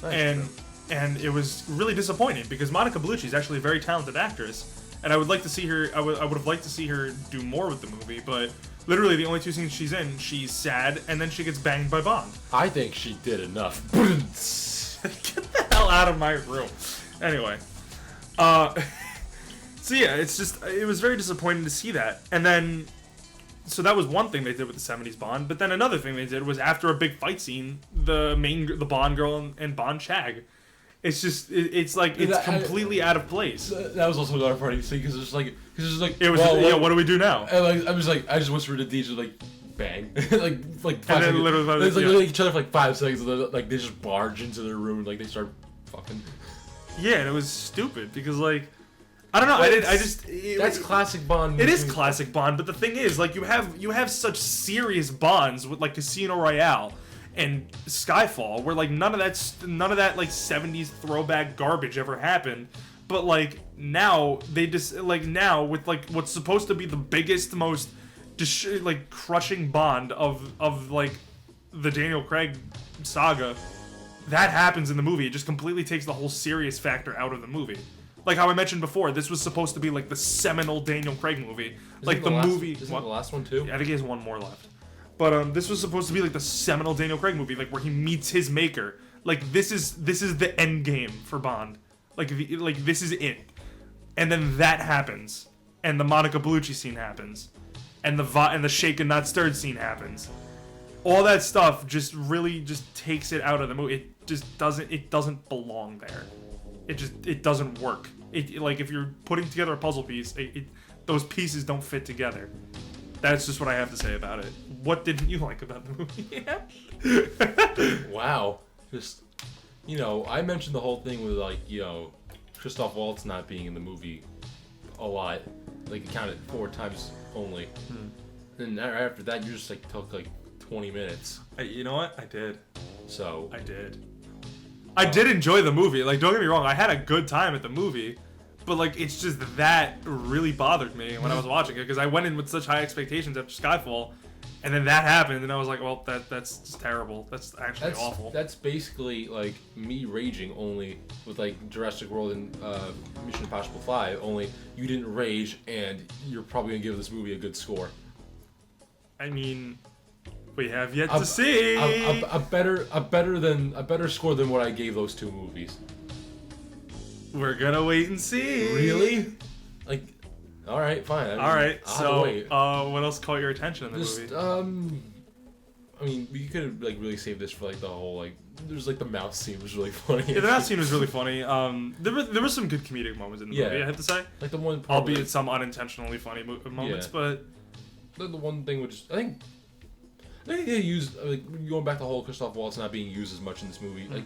And it was really disappointing because Monica Bellucci is actually a very talented actress, and I would like to see her. I would have liked to see her do more with the movie, but literally the only two scenes she's in, she's sad, and then she gets banged by Bond. I think she did enough. Get the hell out of my room. Anyway, so yeah, it was very disappointing to see that, and then. So that was one thing they did with the 70s Bond, but then another thing they did was after a big fight scene, the Bond girl and Bond shag. It's just it's completely out of place. That was also another part of the scene because it's like it was what do we do now? And I just whispered to DJ like bang like 5 and then literally they look at each other for like 5 seconds and then, like they just barge into their room and like they start fucking. Yeah, and it was stupid because like. I don't know. That's classic Bond. It is classic Bond, but the thing is, like, you have such serious Bonds with like Casino Royale and Skyfall, where like none of that like 70s throwback garbage ever happened. But like now they just like now with like what's supposed to be the biggest, most like crushing Bond of like the Daniel Craig saga, that happens in the movie. It just completely takes the whole serious factor out of the movie. Like how I mentioned before, this was supposed to be like the seminal Daniel Craig movie. Like the movie. Isn't the last one too? Yeah, I think he has one more left. But this was supposed to be like the seminal Daniel Craig movie, like where he meets his maker. Like this is the end game for Bond. Like this is it. And then that happens, and the Monica Bellucci scene happens, and the shake and not stirred scene happens. All that stuff just really just takes it out of the movie. It just doesn't belong there. It doesn't work. Like if you're putting together a puzzle piece, those pieces don't fit together. That's just what I have to say about it. What didn't you like about the movie? Wow. Just, I mentioned the whole thing with like, Christoph Waltz not being in the movie a lot. Like it counted 4 times only. And after that, you just like took like 20 minutes. You know what? I did. So. I did. I did enjoy the movie. Like, don't get me wrong, I had a good time at the movie, but like, it's just that really bothered me when I was watching it because I went in with such high expectations after Skyfall, And then that happened, and I was like, well, that's just terrible. That's actually awful. That's basically like me raging, only with like Jurassic World and Mission Impossible 5. Only you didn't rage, and you're probably gonna give this movie a good score. I mean, we have yet to see a better score than what I gave those two movies. We're gonna wait and see. Really? Like, all right, fine. All right. So, wait. What else caught your attention in the Just, movie? I mean, we could have like really saved this for like the whole like. There's like the mouse scene was really funny. Yeah, the mouse scene was really funny. There were some good comedic moments in the movie, I have to say. Like the one, albeit some unintentionally funny moments, but the one thing which I think they used like going back to the whole Christoph Waltz not being used as much in this movie. Like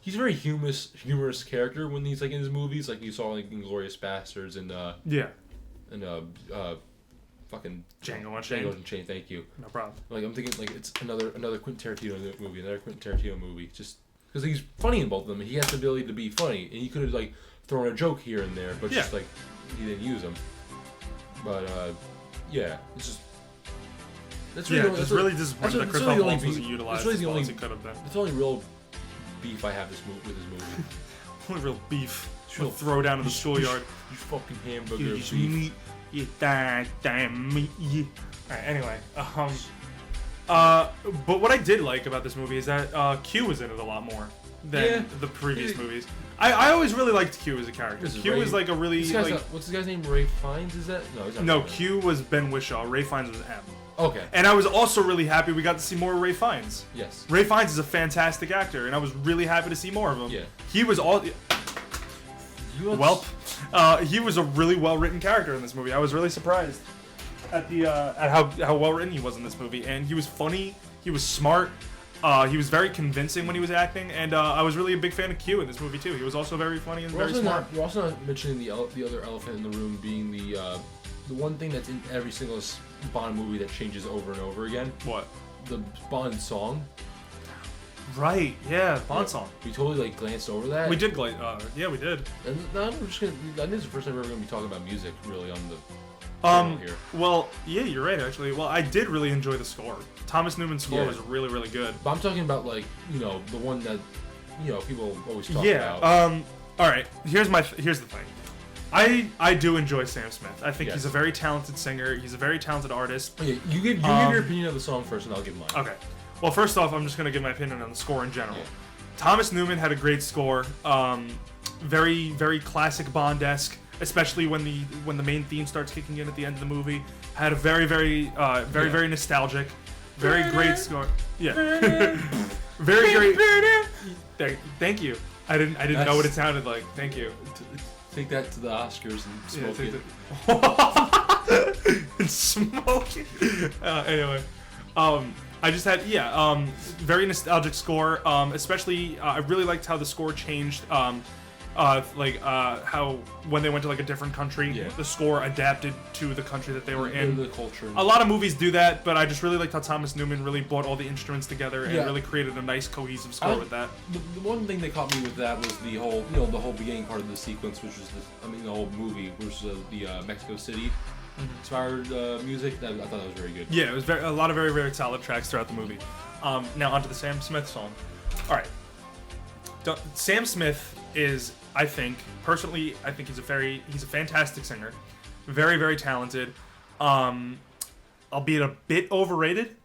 he's a very humorous character when he's like in his movies. Like you saw like Inglourious Basterds and fucking Django Unchained. Thank you. No problem. Like I'm thinking like it's another Quentin Tarantino movie, just because he's funny in both of them. He has the ability to be funny, and he could have like thrown a joke here and there, but just like he didn't use them. But it's just that's really disappointing that Christoph Waltz wasn't utilized as well as he could have been. It's the only real beef I have with this movie. Only real beef. She'll throw down in the schoolyard. You fucking hamburger beef. You damn meat. Alright, anyway. But what I did like about this movie is that Q was in it a lot more than the previous movies. I always really liked Q as a character. Q was like a really what's this guy's name? Ray Fiennes? Is that no? Q was Ben Whishaw. Ray Fiennes was M. Okay. And I was also really happy we got to see more of Ray Fiennes. Yes. Ray Fiennes is a fantastic actor, and I was really happy to see more of him. Yeah. He was he was a really well-written character in this movie. I was really surprised at how well-written he was in this movie, and he was funny. He was smart. He was very convincing when he was acting, and I was really a big fan of Q in this movie too. He was also very funny and very smart. We're also not mentioning the other elephant in the room being the one thing that's in every single Bond movie that changes over and over again. What? The Bond song. Right. Yeah. Bond song. We totally like glanced over that. We did yeah, we did. And now we're just gonna. I think it's the first time we're ever gonna be talking about music really on the. Here. Well, yeah, you're right actually. Well, I did really enjoy the score. Thomas Newman's score was really, really good. But I'm talking about like the one that people always talk about. All right. Here's the thing. I do enjoy Sam Smith. I think he's a very talented singer. He's a very talented artist. Okay, you give your opinion of the song first, and I'll give mine. Okay. Well, first off, I'm just gonna give my opinion on the score in general. Yeah. Thomas Newman had a great score. Very, very classic Bond-esque. Especially when the main theme starts kicking in at the end of the movie, had a very very nostalgic, very great score. Yeah, very great. Thank you. I didn't know what it sounded like. Thank you. Take that to the Oscars and smoke it. And smoke it. Anyway, I just had very nostalgic score. Especially I really liked how the score changed. How when they went to like a different country, the score adapted to the country that they were in. The culture. A lot of movies do that, but I just really liked how Thomas Newman really brought all the instruments together and really created a nice cohesive score with that. The one thing that caught me with that was the whole the whole beginning part of the sequence, which was the whole movie, which was the Mexico City inspired music. I thought that was very good. Yeah, it was a lot of very very solid tracks throughout the movie. Now onto the Sam Smith song. All right, Sam Smith is. I think he's a fantastic singer, very very talented, albeit a bit overrated,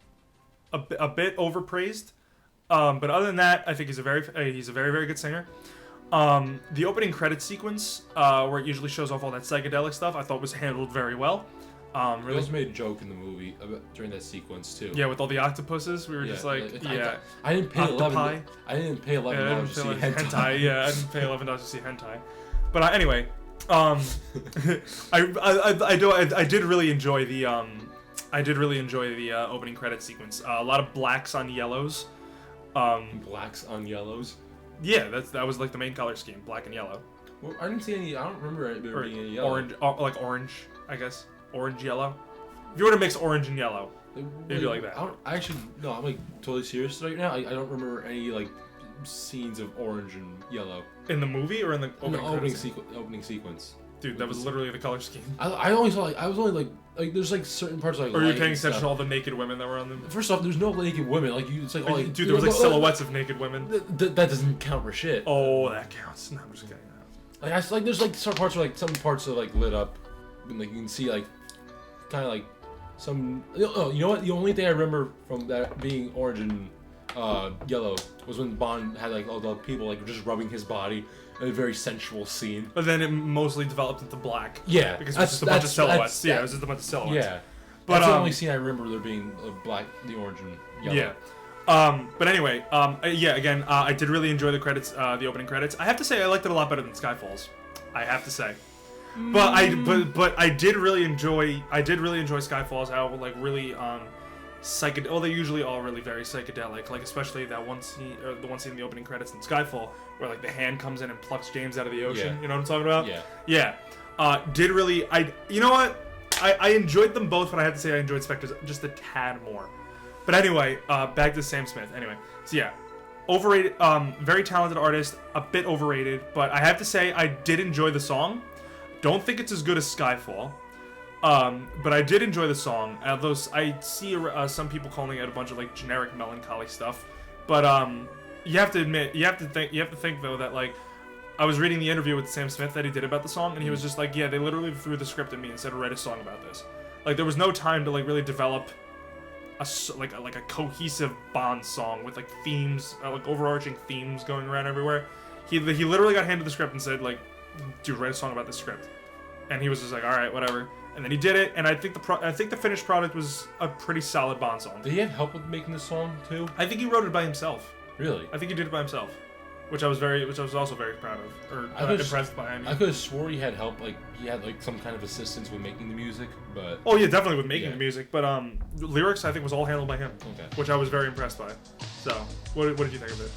a bit overpraised, but other than that, I think he's a very very good singer. The opening credit sequence, where it usually shows off all that psychedelic stuff, I thought was handled very well. We also made a joke in the movie during that sequence too. Yeah, with all the octopuses, we were just like, I didn't pay $11. I didn't pay $11 to see hentai. Yeah, I didn't pay $11 to see hentai. But anyway, I did really enjoy the opening credit sequence. A lot of blacks on yellows. Blacks on yellows. Yeah, that was like the main color scheme, black and yellow. Well, I didn't see any. I don't remember there being any yellow. Orange, like orange, I guess. Orange, yellow. If you were to mix orange and yellow, it'd be like that. I'm like totally serious right now. I don't remember any like scenes of orange and yellow in the movie or in the opening sequence. Dude, that was literally the color scheme. I always thought I was only like there's like certain parts like. Or are you paying attention to all the naked women that were on them? First off, there's no naked women. Like it's like dude, there was like silhouettes of naked women. That doesn't count for shit. Oh, that counts. No, I'm just kidding. Like there's like some parts where like some parts are like lit up, and like you can see like kind of like some. Oh, you know what? The only thing I remember from that being orange and yellow was when Bond had like all the people like just rubbing his body. A very sensual scene. But then it mostly developed into black. Yeah. Because it was just a bunch of silhouettes. Yeah, it was just a bunch of silhouettes. Yeah. But that's the only scene I remember there being black, the orange, and yellow. Yeah. But anyway, yeah, again, I did really enjoy the credits, the opening credits. I have to say I liked it a lot better than Skyfall's. I have to say. But I did really enjoy Skyfall's, how like really psychedelic. Well, they're usually all really very psychedelic. Like especially that one scene, or the one scene in the opening credits in Skyfall, where like the hand comes in and plucks James out of the ocean. Yeah. You know what I'm talking about? Yeah. Yeah. Did really. You know what? I enjoyed them both, but I have to say I enjoyed Spectre's just a tad more. But anyway, back to Sam Smith. Anyway, so yeah, overrated. Very talented artist. A bit overrated, but I have to say I did enjoy the song. Don't think it's as good as Skyfall. But I did enjoy the song. Although I see some people calling it a bunch of like generic melancholy stuff. But you have to admit, you have to think though that like I was reading the interview with Sam Smith that he did about the song, and he was just like, yeah, they literally threw the script at me and said, write a song about this. Like there was no time to like really develop a cohesive Bond song with like themes, like overarching themes going around everywhere. He literally got handed the script and said like, dude, write a song about this script. And he was just like, all right, whatever. And then he did it, and I think the finished product was a pretty solid Bond song. Did he have help with making this song too? I think he wrote it by himself. Really? I think he did it by himself, which I was also very proud of, or impressed by. I could have swore he had help, like he had like some kind of assistance with making the music, but oh yeah, definitely with making the music. But lyrics I think was all handled by him, which I was very impressed by. So what did you think of it?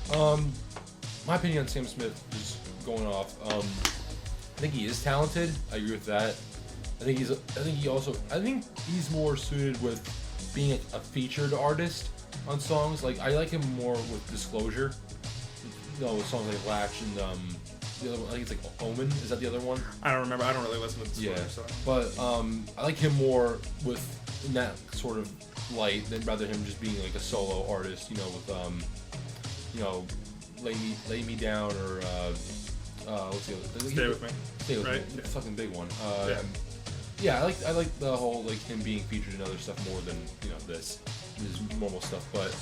My opinion on Sam Smith is going off. I think he is talented. I agree with that. I think he's more suited with being a featured artist on songs. Like I like him more with Disclosure. You know, with songs like Latch and the other one, I think it's like Omen. Is that the other one? I don't remember. I don't really listen to Disclosure. Yeah. So. But I like him more with in that sort of light than rather him just being like a solo artist. You know, with Lay Me Down or what's the other? Stay With Me. Stay With right? Me. It's a fucking big one. Yeah. I like the whole like him being featured in other stuff more than this normal stuff, but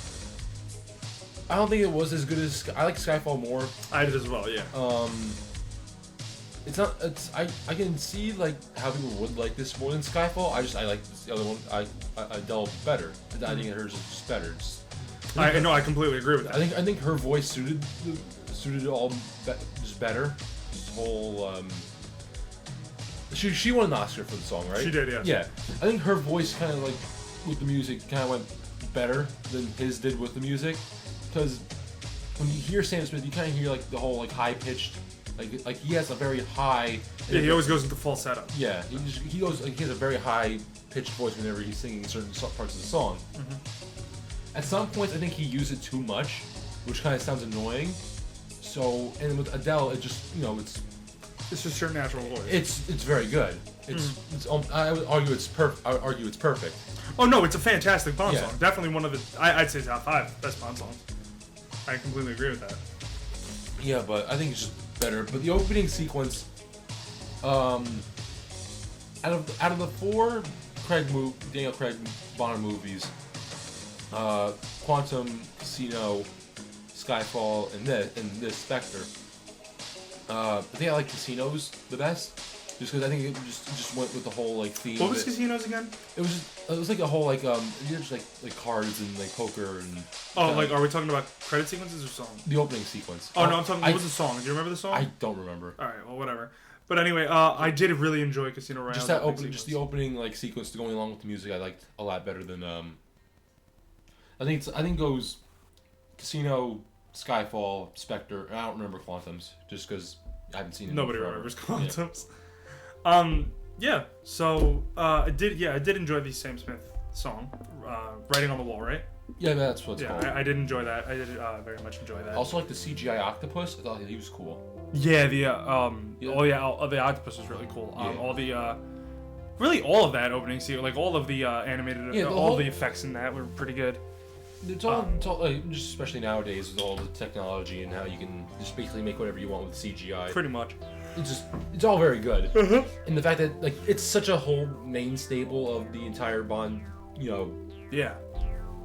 I don't think it was as good as I like Skyfall more. I did as well, yeah. It's not. I can see like how people would like this more than Skyfall. I like the other one. Adele better. I think hers is just better. I completely agree with that. I think her voice suited it all just better. This whole She won an Oscar for the song, right? She did, yes. Yeah. I think her voice kind of like with the music kind of went better than his did with the music, because when you hear Sam Smith, you kind of hear like the whole like high pitched, like he has a very high. Yeah, he always goes into falsetto. Yeah, he goes like he has a very high pitched voice whenever he's singing certain parts of the song. Mm-hmm. At some points, I think he used it too much, which kind of sounds annoying. So, and with Adele, it just it's just her natural voice. It's very good. I would argue it's perfect. Oh no, it's a fantastic Bond song. Definitely one of the I'd say top 5 best Bond songs. I completely agree with that. Yeah, but I think it's just better. But the opening sequence, out of the 4 Daniel Craig Bond movies, Quantum, Casino, Skyfall, and this Spectre. I think I like Casinos the best, just because I think it just went with the whole like theme. What was Casinos again? It was like a whole like just like cards and like poker and. Oh, like are we talking about credit sequences or songs? The opening sequence. Oh no, I'm talking. What was the song? Do you remember the song? I don't remember. All right, well whatever. But anyway, I did really enjoy Casino Royale. Just that opening, just the opening like sequence going along with the music, I liked a lot better than I think it goes Casino, Skyfall, Spectre. I don't remember Quantums just because I haven't seen it. Nobody remembers Quantums. Yeah. So I did enjoy the Sam Smith song, "Writing on the Wall," right? Yeah, that's what it's called. I did enjoy that. I did very much enjoy that. Also, like the CGI octopus, I thought he was cool. Yeah, the Yeah. the octopus was really cool. Yeah. All the really all of that opening scene, like all of the animated, Yeah, all the effects in that were pretty good. It's all like, just especially nowadays with all the technology and how you can just basically make whatever you want with CGI. Pretty much. It's all very good. And the fact that like it's such a whole main staple of the entire Bond, Yeah.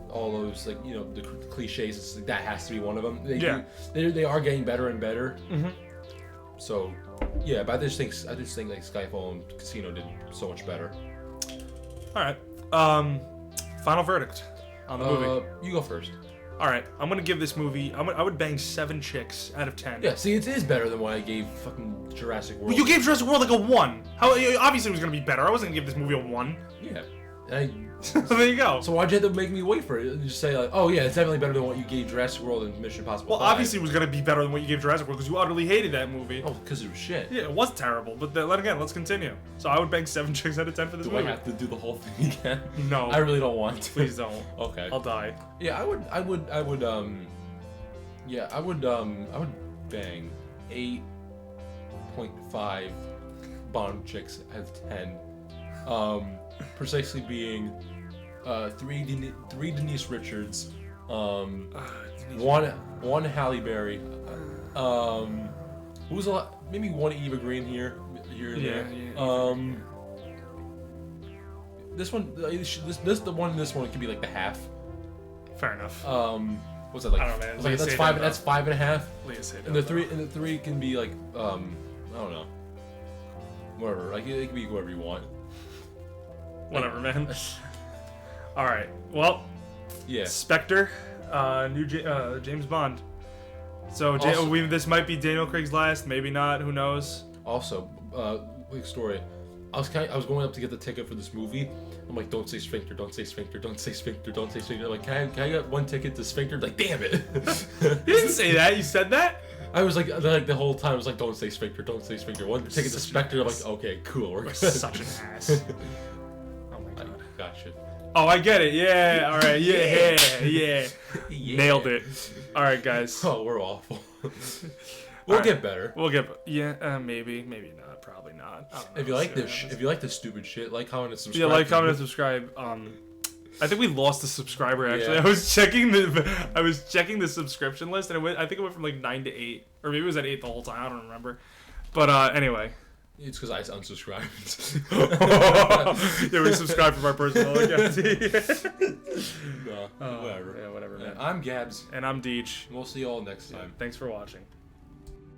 all those like the cliches. It's like, that has to be one of them. Yeah. They are getting better and better. Mm-hmm. So yeah, but I just think like Skyfall and Casino did so much better. All right. Final verdict on the movie. You go first. All right, I'm gonna give this movie. I would bang 7 chicks out of 10. Yeah, see, it is better than what I gave fucking Jurassic World. Well, you gave Jurassic World like a 1. How obviously it was gonna be better. I wasn't gonna give this movie a 1. Yeah. So there you go. So why'd you have to make me wait for it? And just say like, oh yeah, it's definitely better than what you gave Jurassic World and Mission Impossible. Well, 5. obviously it was gonna be better than what you gave Jurassic World because you utterly hated that movie. Oh, because it was shit. Yeah, it was terrible. But let's continue. So I would bang 7 chicks out of 10 for this Do movie. I have to do the whole thing again? No. I really don't want to. Please don't. Okay. I'll die. Yeah, I would bang 8.5 Bond chicks out of 10. Precisely being 3 Denise Richards, one Halle Berry, who's a lot, maybe one Eva Green here and there. This one, this one could be like the half. Fair enough. What's that like? I don't know, man. Like, that's 5. That's 5.5. And the three can be like I don't know. Whatever. Like it can be whoever you want. Whatever, man. All right. Well. Yeah. Spectre, new James Bond. So Also- this might be Daniel Craig's last. Maybe not. Who knows? Also, quick story. I was going up to get the ticket for this movie. I'm like, don't say Spectre, don't say Spectre, don't say Spectre, don't say Spectre. I'm like, can I get one ticket to Spectre? Like, damn it. You didn't say that. You said that. I was like the whole time I was like, don't say Spectre, don't say Spectre. One ticket to Spectre. I'm like, okay, cool, we're good. Such an ass. Oh my god. Gotcha. Oh, I get it. Yeah. All right. Yeah. Yeah. Yeah. Nailed it. All right, guys. Oh, we're awful. We'll get better. We'll get. Yeah. Maybe. Maybe not. Probably not. I don't know. If you like this, if you like this stupid shit, like, comment, and subscribe. Yeah, like, comment, and subscribe. I think we lost a subscriber actually. Yeah. I was checking the subscription list and I think it went from like 9 to 8, or maybe it was at 8 the whole time. I don't remember. But anyway. It's because I unsubscribed. Yeah, we subscribed from our personal account. No, whatever. Yeah, whatever, man. I'm Gabs. And I'm Deech. We'll see you all next time. Thanks for watching.